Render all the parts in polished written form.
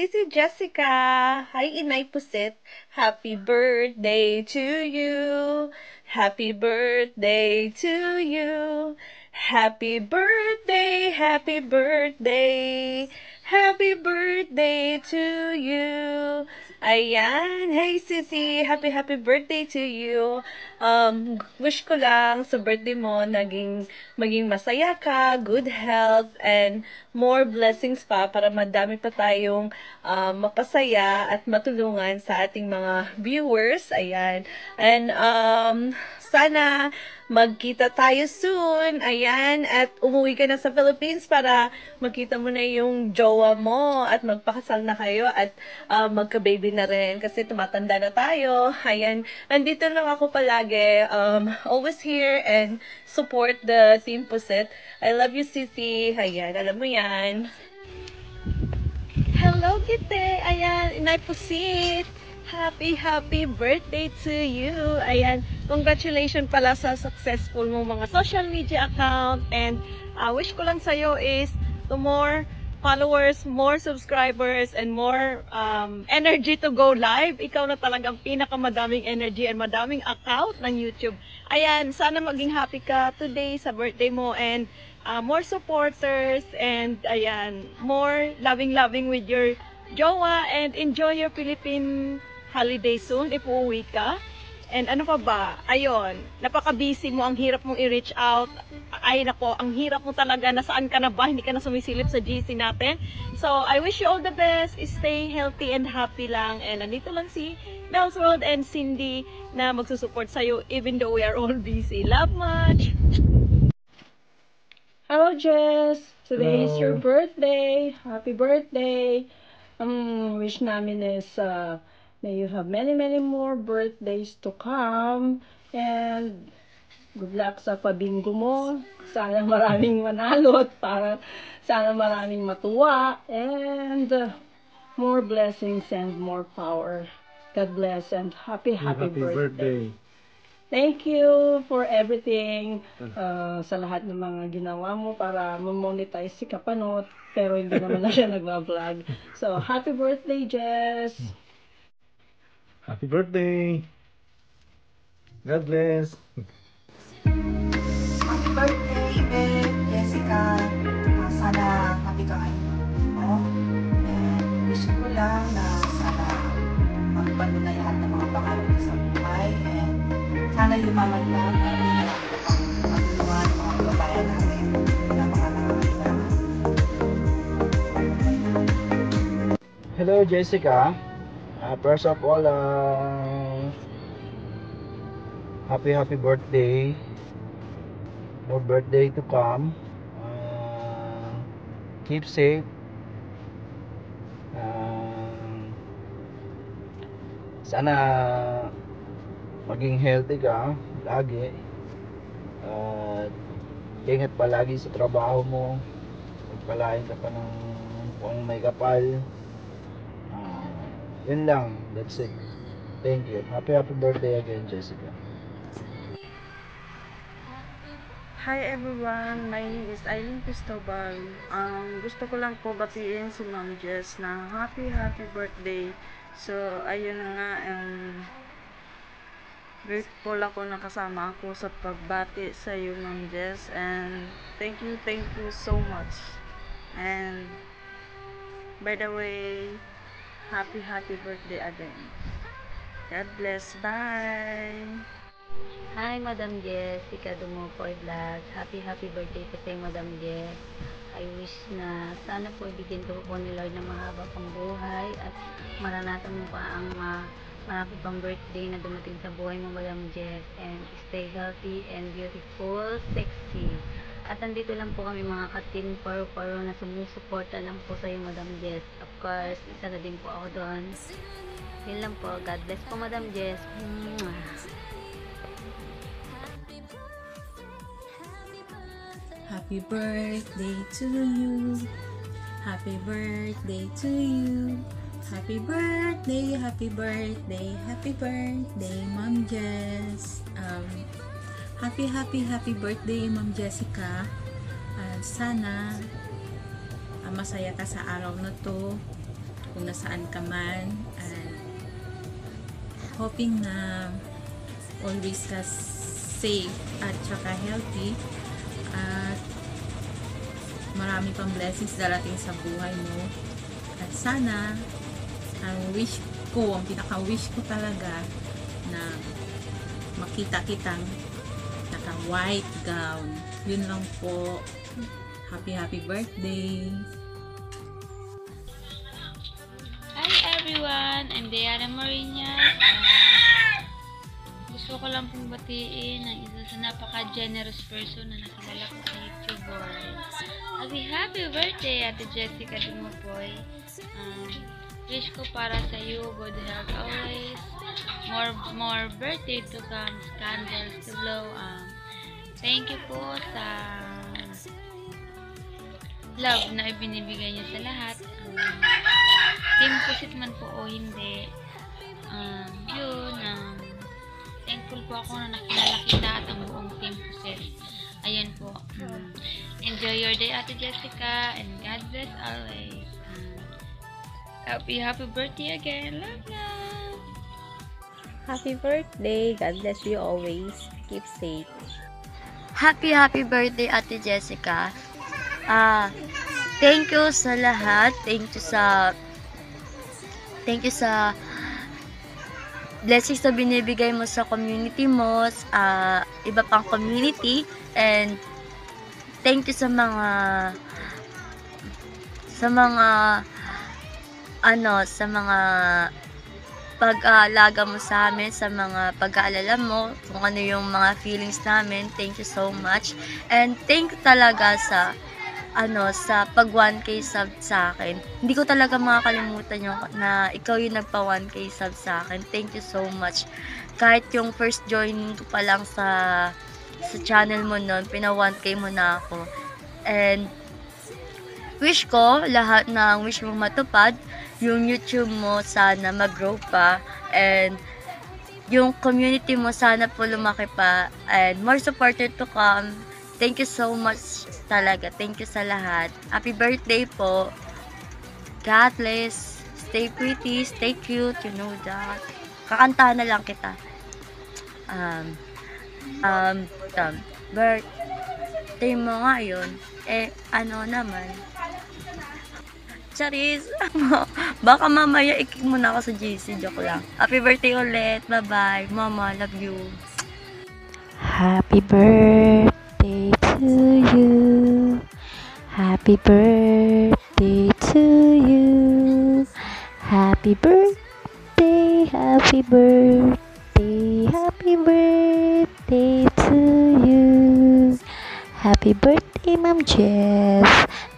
Sisi Jessica. Hi, Inay Pusit. Happy birthday to you. Happy birthday to you. Happy birthday, happy birthday. Happy birthday to you. Ayan. Hey, Sisi. Happy birthday to you. Wish ko lang sa birthday mo maging masaya ka, good health, and more blessings pa para madami pa tayong mapasaya at matulungan sa ating mga viewers. Ayan. And sana magkita tayo soon. Ayan. At umuwi ka na sa Philippines para magkita mo na yung jowa mo at magpakasal na kayo at magka-baby na rin kasi tumatanda na tayo. Ayan. Andito lang ako palagi. Always here and support the Team Pusit. I love you, Sisi. Ayan. Alam mo yan. Hello, Kite! Ayan, Inay Pusit! Happy birthday to you! Ayan, congratulations pala sa successful mo mga social media account and wish ko lang sa'yo is to more followers, more subscribers, and more energy to go live. Ikaw na talagang pinakamadaming energy and madaming account ng YouTube. Ayan, sana maging happy ka today sa birthday mo and more supporters and ayan, more loving with your jowa and enjoy your Philippine holiday soon if uuwi ka. And ano pa ba? Ayun, napaka-busy mo, ang hirap mong i-reach out. Ay nako, ang hirap mo talaga, nasaan ka na ba? Hindi ka na sumisilip sa GC natin. So, I wish you all the best. Stay healthy and happy lang. And nandito lang si Mel's World and Cindy na magsusupport sa'yo even though we are all busy. Love much! Hello, Jess. Today is your birthday. Happy birthday. Wish namin is may you have many more birthdays to come. And good luck sa pabingo mo. Sana maraming manalo at sana maraming matuwa. And more blessings and more power. God bless and happy birthday. Thank you for everything sa lahat ng mga ginawa mo para ma-monetize si Kapanot pero hindi naman na siya nagba-vlog. So, happy birthday, Jess! Happy birthday! God bless! Happy birthday, babe, Jessica. Sana happy ka kayo. No? And wish ko lang na sana magpano na lahat ng mga pangarap mo sa buhay. And sana lumaman lang at matulungan mga kababayan natin na mga nangangailangan. Hello, Jessica. First of all, happy birthday. More birthday to come. Keep safe. Sana maging healthy ka lagi. Ingat palagi sa trabaho mo. Pagpalain ka pa ng kung may kapal. Yun lang. That's it. Thank you. Happy birthday again, Jessica. Hi everyone, my name is Aileen Cristobal. Gusto ko lang po batiin si Ma'am Jess na happy birthday. So, ayun na nga, grateful ako na kasama ako sa pagbati sa iyo, Ma'am Jess. And thank you so much. And by the way, happy birthday again. God bless. Bye! Hi, Madam Jess. Ika Dumopoy Vlog. Happy birthday po kay Madam Jess. I wish na sana po ibigyan ko po ni Lord ng mahaba pang buhay at maranatan mo pa ang marami pang birthday na dumating sa buhay mo, Madam Jess. And stay healthy and beautiful, sexy. At nandito lang po kami mga ka-team paro na sumusuporta lang po sa iyo, Madam Jess. Of course, isa na din po ako doon. Yun lang po. God bless po, Madam Jess. Happy birthday to you. Happy birthday to you. Happy birthday, Ma'am Jess. Happy birthday, Ma'am Jessica. Sana masaya ka sa araw na to. kung nasaan ka man, and hoping na always ka safe at saka healthy, at marami pang blessings darating sa buhay mo. At sana, ang pinaka-wish ko talaga na makita kitang naka-white gown. Yun lang po. Happy birthday! Hi everyone! I'm Diana Marinas. Gusto ko lang pong batiin ang isa sa napaka-generous person na nakilala ko sa YouTube world. Happy birthday, Ate Jessica Dumapoy. Wish ko para sa iyo, good health always. More birthday to come, candles to blow. Thank you po sa love na ibinibigay niyo sa lahat. Team Pusit man po o hindi. Thankful po ako na nakilala kita at ang buong Team Pusit. Ayan po. Enjoy your day, Ate Jessica, and God bless always. Happy birthday again. Love. Happy birthday. God bless you always. Keep safe. Happy birthday, Ate Jessica. Thank you sa lahat. Thank you sa blessings na binibigay mo sa community mo, iba pang community, and thank you sa mga pag-aalaga mo sa amin, sa mga pag-aalala mo, kung ano yung mga feelings namin. Thank you so much. And thank you talaga sa pag 1K sub sa akin. Hindi ko talaga makakalimutan yung na ikaw yung nagpa 1K sub sa akin. Thank you so much. Kahit yung first joining ko pa lang sa channel mo noon, pina 1K mo na ako. And wish ko, lahat ng wish mo matupad. Yung YouTube mo sana mag-grow pa, and yung community mo sana po lumaki pa, and more supported to come. Thank you so much talaga. Thank you sa lahat. Happy birthday po. God bless. Stay pretty, stay cute, you know that. Kakantahan na lang kita. Birthday mo nga yun. Ano naman? Charis! Baka mamaya ikik mo na ako sa GC. Joke lang. Happy birthday ulit. Bye-bye. Mama, love you. Happy birthday to you. Happy birthday to you. Happy birthday, happy birthday, happy birthday to you. Happy birthday, Ma'am Jess.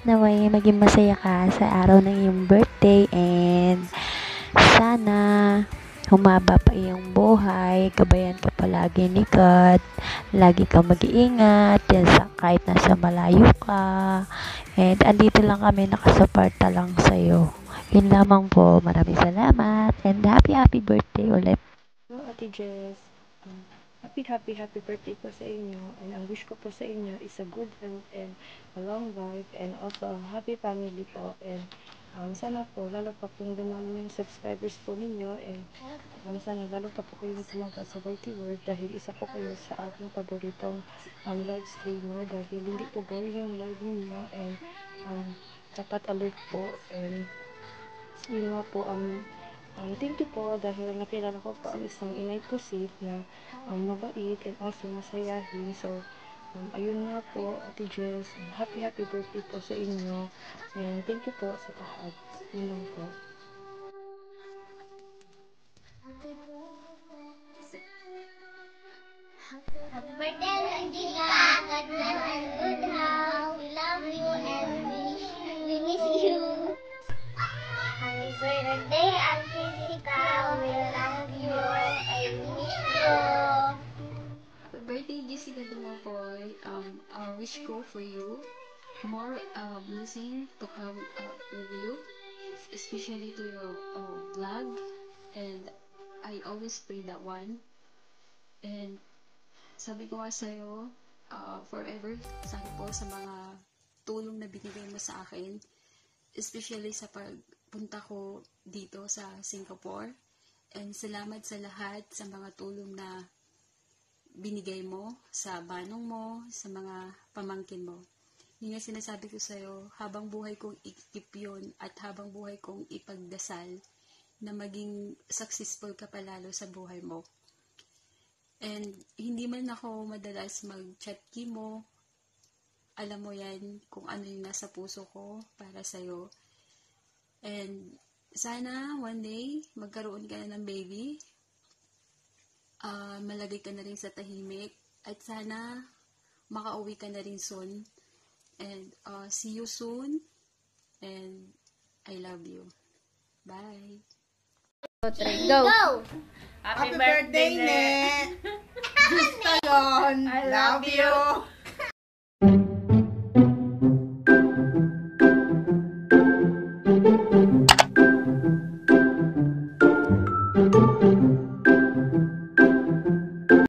Naway maging masaya ka sa araw ng iyong birthday, and sana humaba pa iyong buhay, gabayan ka palagi ni God, lagi kang mag-iingat kahit nasa malayo ka, and andito lang kami, nakasuporta lang sa'yo. Yun lamang po. Maraming salamat, and happy birthday ulit. Hello, Ate Jess. Happy birthday po sa inyo, and ang wish ko po sa inyo is a good health and a long life, and also a happy family po, and sana po lalo pa pong dumami yung subscribers po ninyo, and sana lalo pa po kayo tumagal sa Whitey World, dahil isa po kayo sa aking paboritong live streamer, dahil hindi po boring yung live ninyo, and dapat alert po, and yun nga po, thank you po, dahil nakilala ko po ang isang inay pusit na mabait and also masayahin. So, ayun nga po, Ate Jess, happy birthday po sa inyo, and thank you po sa lahat. Yun lang po. Happy birthday, Angelica. God bless and good health. We love you and we miss you. Happy birthday, Angelica. We love you and we miss you. Happy birthday, Jessica Dumapoy. Our wish go for you. More blessing to come with you, especially to your vlog. And I always pray that one. And sabi ko nga sa'yo, forever, sabi po sa mga tulong na binigay mo sa akin, especially sa pagpunta ko dito sa Singapore. And salamat sa lahat sa mga tulong na binigay mo sa manong mo, sa mga pamangkin mo. Yun nga sinasabi ko sa'yo, habang buhay kong ikip yun at habang buhay kong ipagdasal na maging successful ka palalo sa buhay mo. And hindi man ako madalas mag-chat mo, alam mo yan kung ano yung nasa puso ko para sa'yo. And sana one day magkaroon ka na ng baby, malagay ka na rin sa tahimik, at sana makauwi ka na rin soon. And see you soon. And I love you. Bye. Go! Happy birthday, Ne! Gusto yun! I love you!